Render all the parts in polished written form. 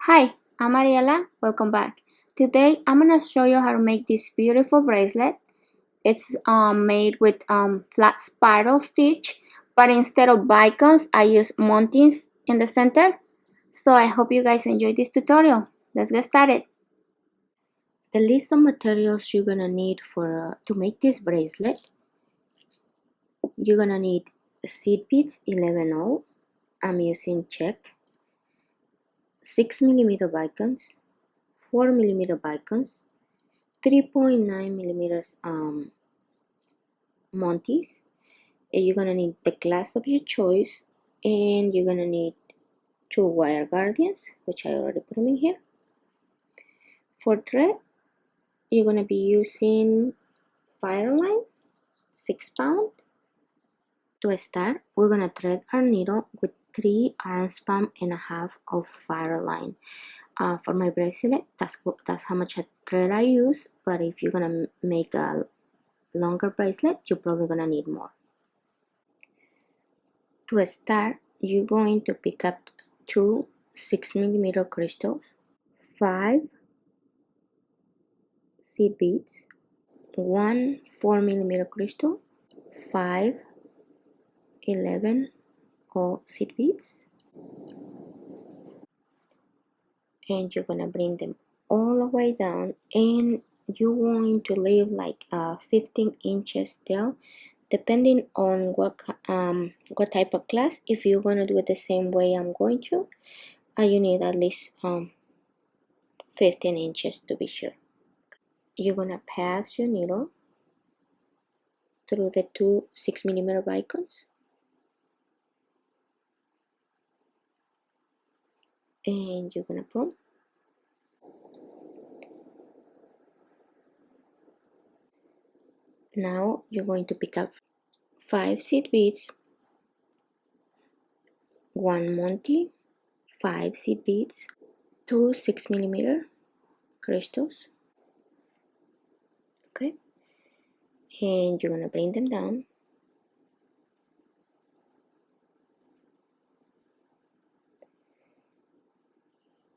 Hi, I'm Mariela. Welcome back. Today I'm gonna show you how to make this beautiful bracelet. It's made with flat spiral stitch, but instead of Bicones, I use Montees in the center. So I hope you guys enjoy this tutorial. Let's get started. The list of materials you're gonna need for to make this bracelet. You're gonna need seed beads 11/0. I'm using check. 6mm Bicones, 4mm Bicones, 3.9mm Montees. You're gonna need the glass of your choice, and you're gonna need 2 wire guardians, which I already put them in here. For thread, you're gonna be using Fireline 6 pound. To start, we're gonna thread our needle with 3 ounce-palm-and-a-half of Fireline. For my bracelet, that's how much thread I use, but if you're gonna make a longer bracelet, you're probably gonna need more. To start, you're going to pick up 2 6mm crystals, 5 seed beads, 1 4mm crystal, 5 11 seed beads, and you're gonna bring them all the way down, and you're going to leave like 15 inches tail, depending on what type of class. If you're gonna do it the same way I'm going to, you need at least 15 inches to be sure. You're gonna pass your needle through the 2 6mm Bicones, and you're gonna pull. Now you're going to pick up 5 seed beads, 1 Monte, 5 seed beads, 2 6mm crystals, okay, and you're gonna bring them down.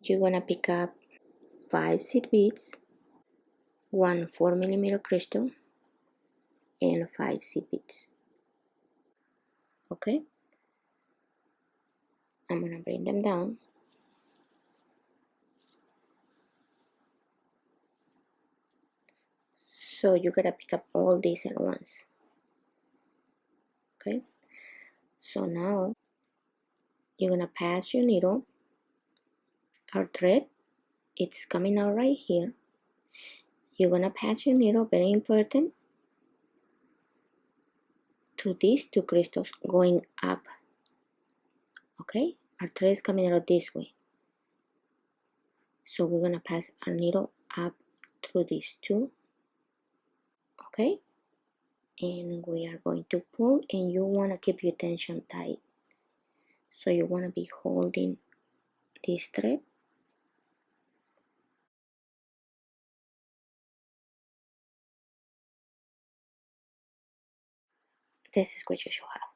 You're gonna pick up 5 seed beads, 1 4mm crystal, and 5 seed beads, okay. I'm gonna bring them down. So you gotta pick up all these at once, okay. So now you're gonna pass your needle. Our thread, it's coming out right here. You're gonna pass your needle, very important, through these 2 crystals going up, okay. Our thread is coming out this way, so we're gonna pass our needle up through these 2, okay, and we are going to pull, and you want to keep your tension tight, so you want to be holding this thread. This is what you should have,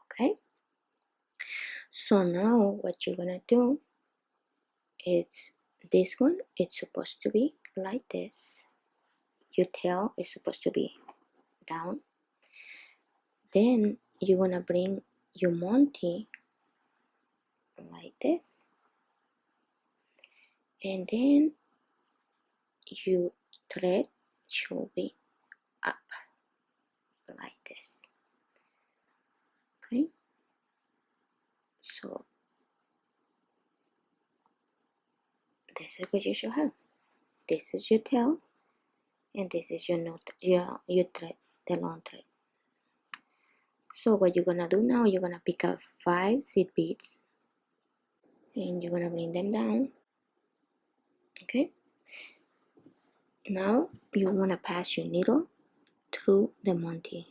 okay. So now what you're gonna do, it's this one, it's supposed to be like this. Your tail is supposed to be down. Then you're gonna bring your Monte like this, and then your thread should be up like this, okay. So this is what you should have. This is your tail, and this is your thread, the long thread. So what you're gonna do now, you're gonna pick up 5 seed beads, and you're gonna bring them down, okay. Now you wanna pass your needle through the Monte,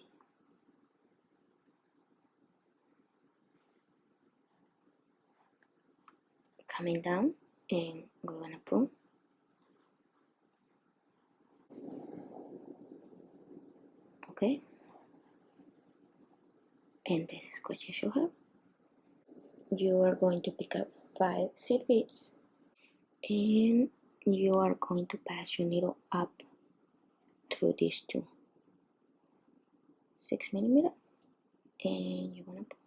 coming down, and we're gonna pull, okay. And this is what you should have. You are going to pick up 5 seed beads, and you are going to pass your needle up through these two 6mm, and you're gonna pull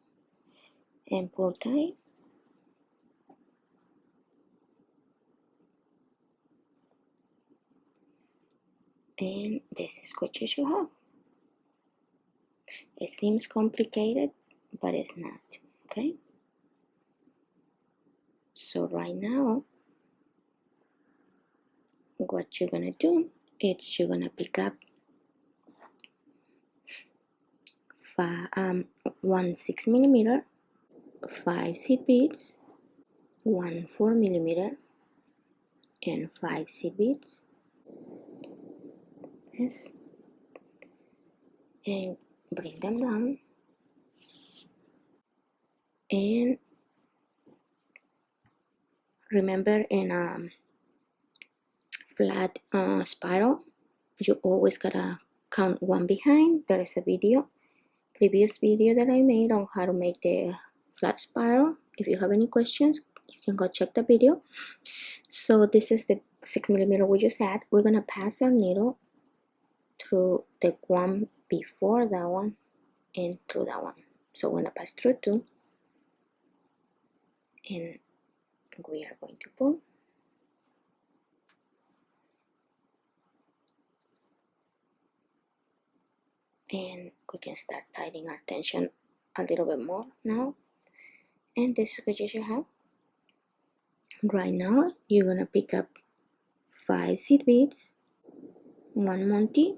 and pull tight. And this is what you should have. It seems complicated, but it's not, okay? So right now, what you're gonna do is you're gonna pick up one 6mm, 5 seed beads, one 4mm, and 5 seed beads. This, and bring them down, and remember in a flat spiral, you always gotta count one behind. There is a previous video that I made on how to make the flat spiral. If you have any questions, you can go check the video. So this is the 6mm we just had. We're gonna pass our needle through the one before that one and through that one. So we're gonna pass through two, and we are going to pull. And we can start tightening our tension a little bit more now. And this is what you should have. Right now, you're gonna pick up 5 seed beads, 1 Monty,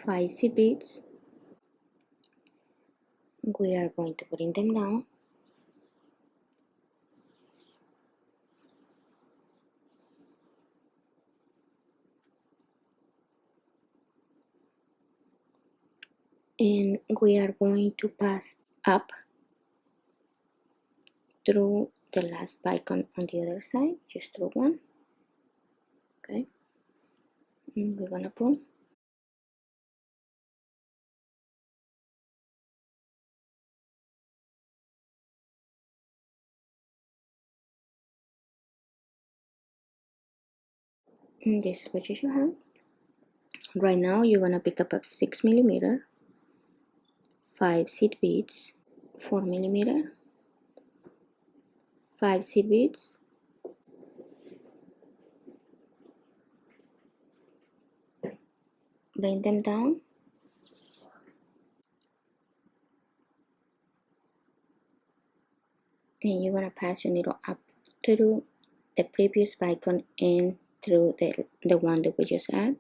5 seed beads. We are going to bring them down. And we are going to pass up through the last bicone on the other side, just through one. Okay, and we're gonna pull. And this is what you should have. Right now, you're gonna pick up a 6mm, 5 seed beads, 4mm, 5 seed beads, bring them down, and you're gonna pass your needle up through the previous bicone and through the one that we just had.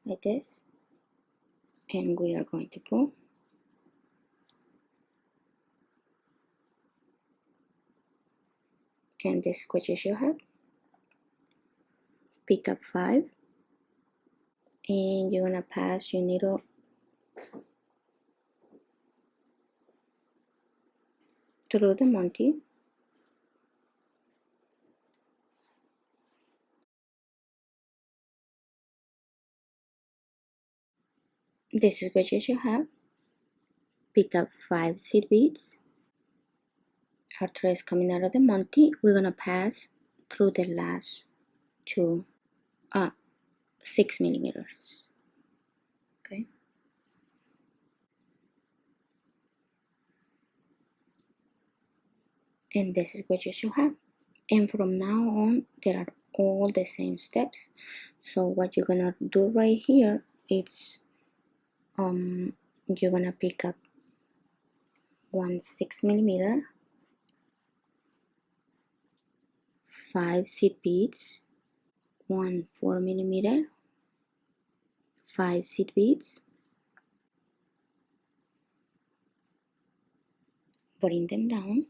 Like this, and we are going to pull. And this is what you should have. Pick up 5, and you're gonna pass your needle through the Monty. This is what you should have. Pick up 5 seed beads. Our thread is coming out of the Monty. We're gonna pass through the last two 6mm. Okay. And this is what you should have. And from now on, there are all the same steps. So what you're gonna do right here is you're gonna pick up one 6mm, 5 seed beads, one 4mm, 5 seed beads, bring them down,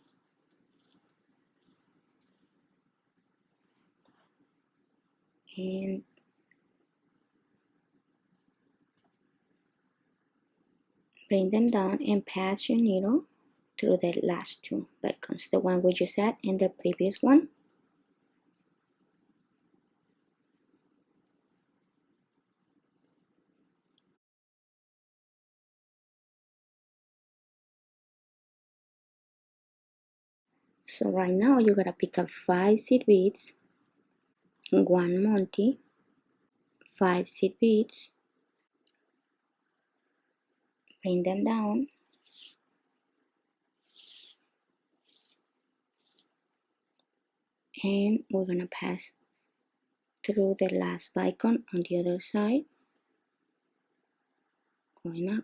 and bring them down and pass your needle through the last two Bicones, the one we just had and the previous one. So right now you gotta pick up 5 seed beads, 1 Monte, 5 seed beads, bring them down, and we're gonna pass through the last bicone on the other side, going up.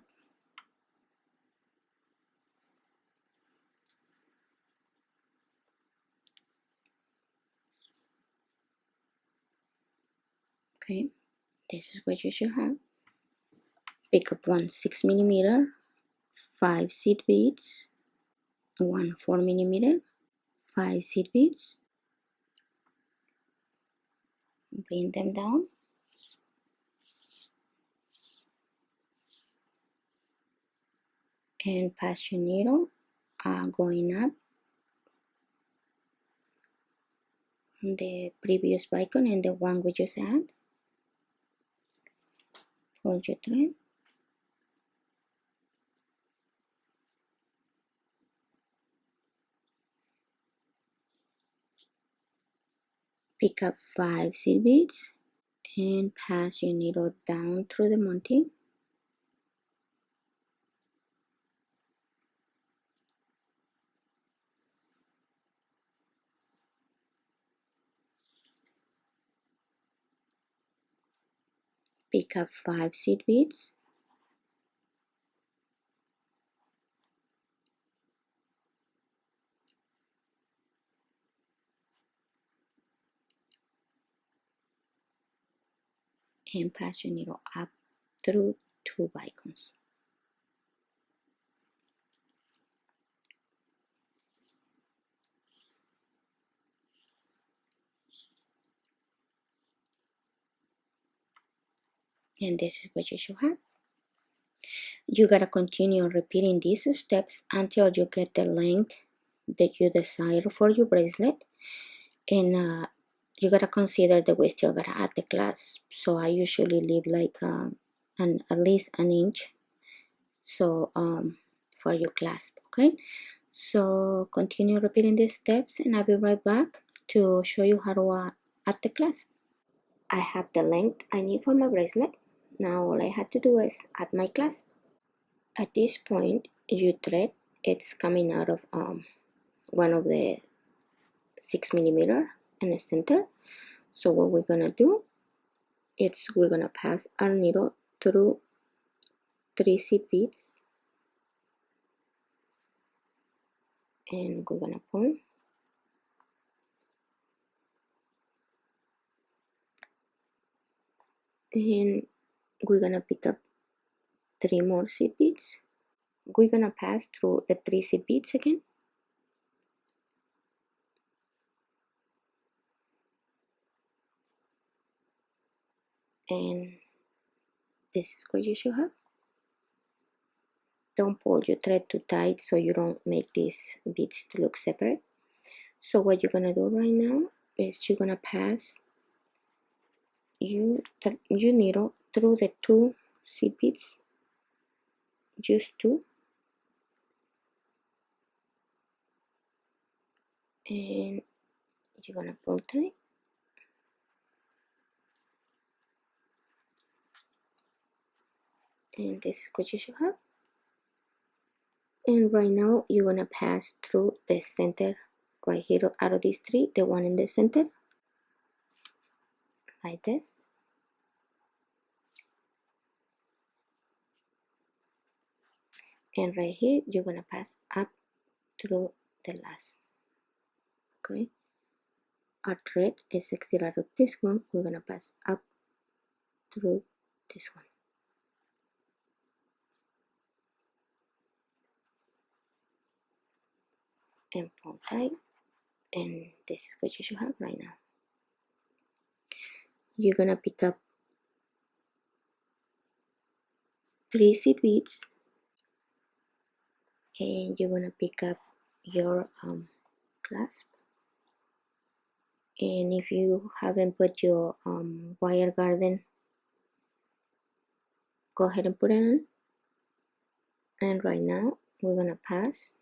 Okay, this is what you should have. Pick up 1 6mm, 5 seed beads, 1 4mm, 5 seed beads, bring them down, and pass your needle going up on the previous bicone and the one we just had. Fold your thread, pick up 5 seed beads, and pass your needle down through the Monte. Pick up 5 seed beads, and pass your needle up through 2 bicones. And this is what you should have. You gotta continue repeating these steps until you get the length that you desire for your bracelet. And you gotta consider that we still gotta add the clasp. So I usually leave like at least an inch. So for your clasp, okay? So continue repeating these steps, and I'll be right back to show you how to add the clasp. I have the length I need for my bracelet. Now all I have to do is add my clasp. At this point, you thread, it's coming out of one of the 6mm in the center. So what we're gonna do is we're gonna pass our needle through 3 seed beads, and we're gonna pull, and we're gonna pick up 3 more seed beads. We're gonna pass through the 3 seed beads again, and this is what you should have. Don't pull your thread too tight so you don't make these beads to look separate. So what you're gonna do right now is you're gonna pass your needle through the 2 seed beads, just 2, and you're gonna pull tight, and this is what you should have. And right now you're gonna pass through the center right here out of these 3, the one in the center, like this. And right here you're gonna pass up through the last. Okay, our thread is exited out of this one, we're gonna pass up through this one, and pull tight, and this is what you should have right now. You're gonna pick up 3 seed beads, and you're gonna pick up your clasp, and if you haven't put your wire garden, go ahead and put it on. And right now we're gonna pass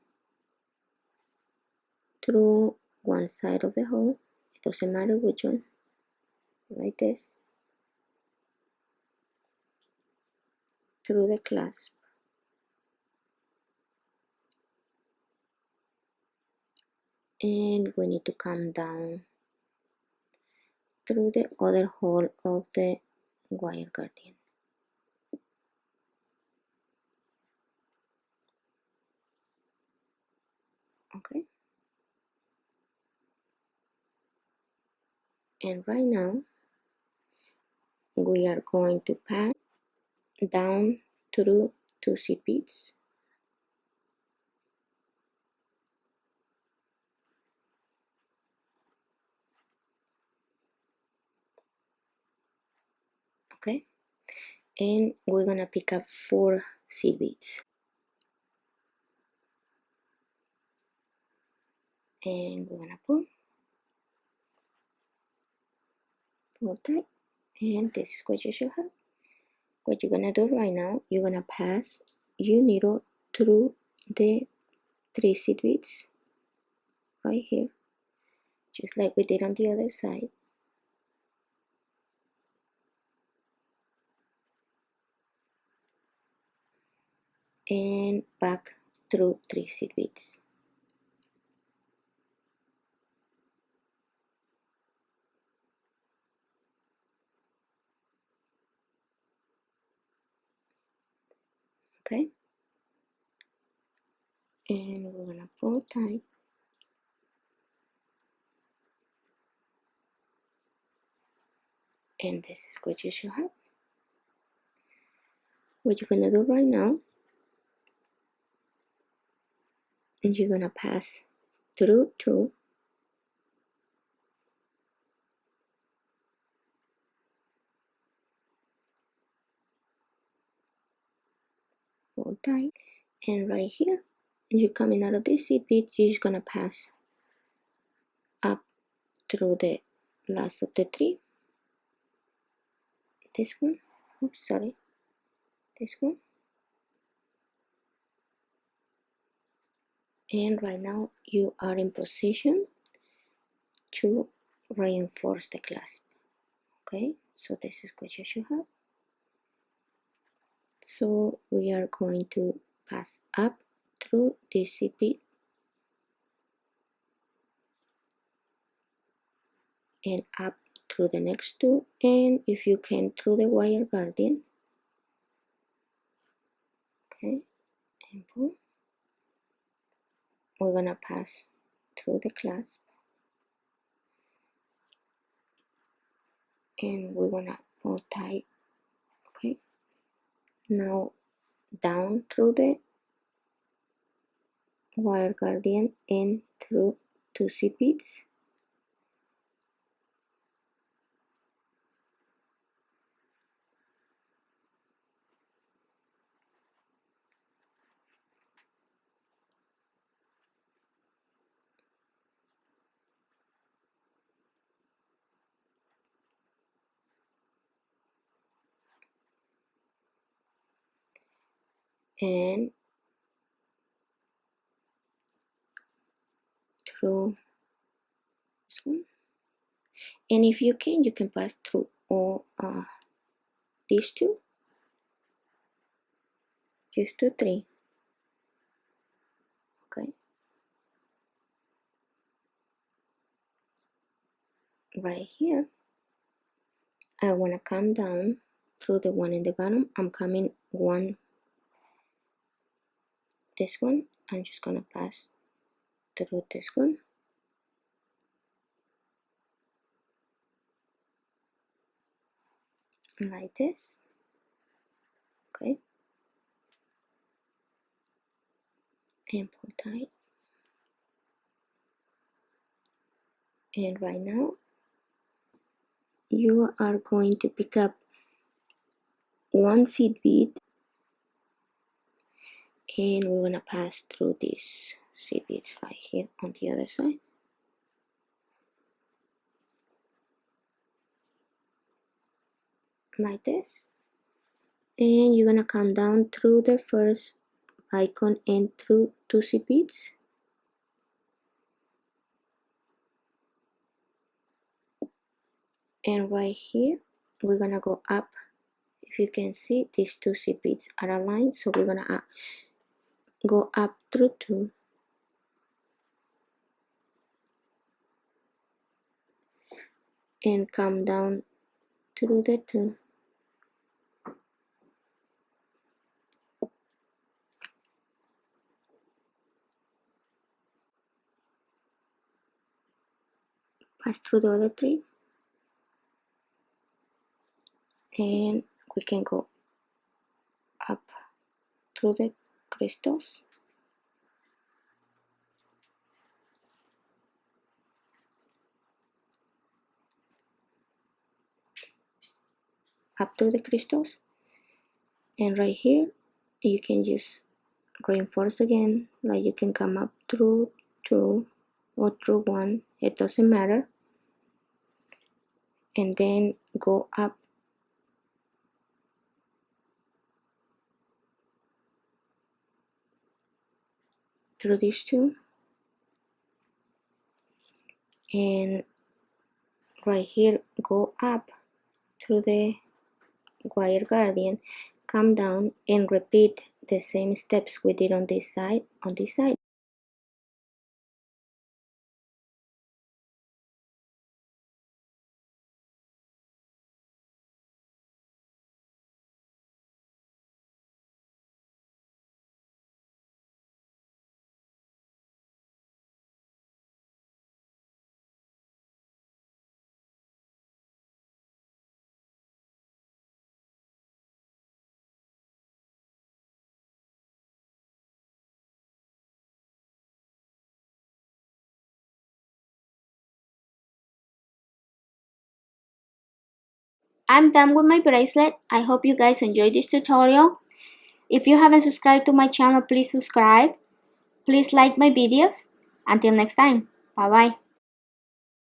through one side of the hole, it doesn't matter which one, like this, through the clasp, and we need to come down through the other hole of the wire guardian. Okay, and right now we are going to pass down through 2 seed beads. Okay, and we're gonna pick up 4 seed beads, and we're gonna pull tight, and this is what you should have. What you're gonna do right now, you're gonna pass your needle through the 3 seed beads right here, just like we did on the other side, and back through 3 seed beads. Okay, and we're gonna pull tight, and this is what you should have. What you're gonna do right now, and you're gonna pass through 2, pull tight, and right here, you're coming out of this seed bead, you're just gonna pass up through the last of the 3, this one, oops, sorry, this one, and right now you are in position to reinforce the clasp. Okay, so this is what you should have. So we are going to pass up through this seed bead and up through the next 2, and if you can through the wire guardian. Okay, and pull. We're gonna pass through the clasp, and we're gonna pull tight. Okay, now down through the wire guardian and through 2 seed beads, and through this one, and if you can pass through all these 2, just 2, 3. Okay, right here I want to come down through the one in the bottom. I'm coming this one, I'm just gonna pass through this one, like this. Okay, and pull tight, and right now you are going to pick up 1 seed bead, and we're gonna pass through these seed beads right here on the other side, like this, and you're gonna come down through the first bicone and through 2 seed beads, And right here we're gonna go up. If you can see, these two seed beads are aligned, so we're gonna go up through two and come down through the two. Pass through the other three, and we can go up through the crystals, up through the crystals, and right here you can just reinforce again, like you can come up through two or through one, it doesn't matter, and then go up through these two, and right here go up through the wire guardian, come down and repeat the same steps we did on this side. I'm done with my bracelet. I hope you guys enjoyed this tutorial. If you haven't subscribed to my channel, please subscribe. Please like my videos. Until next time, bye bye.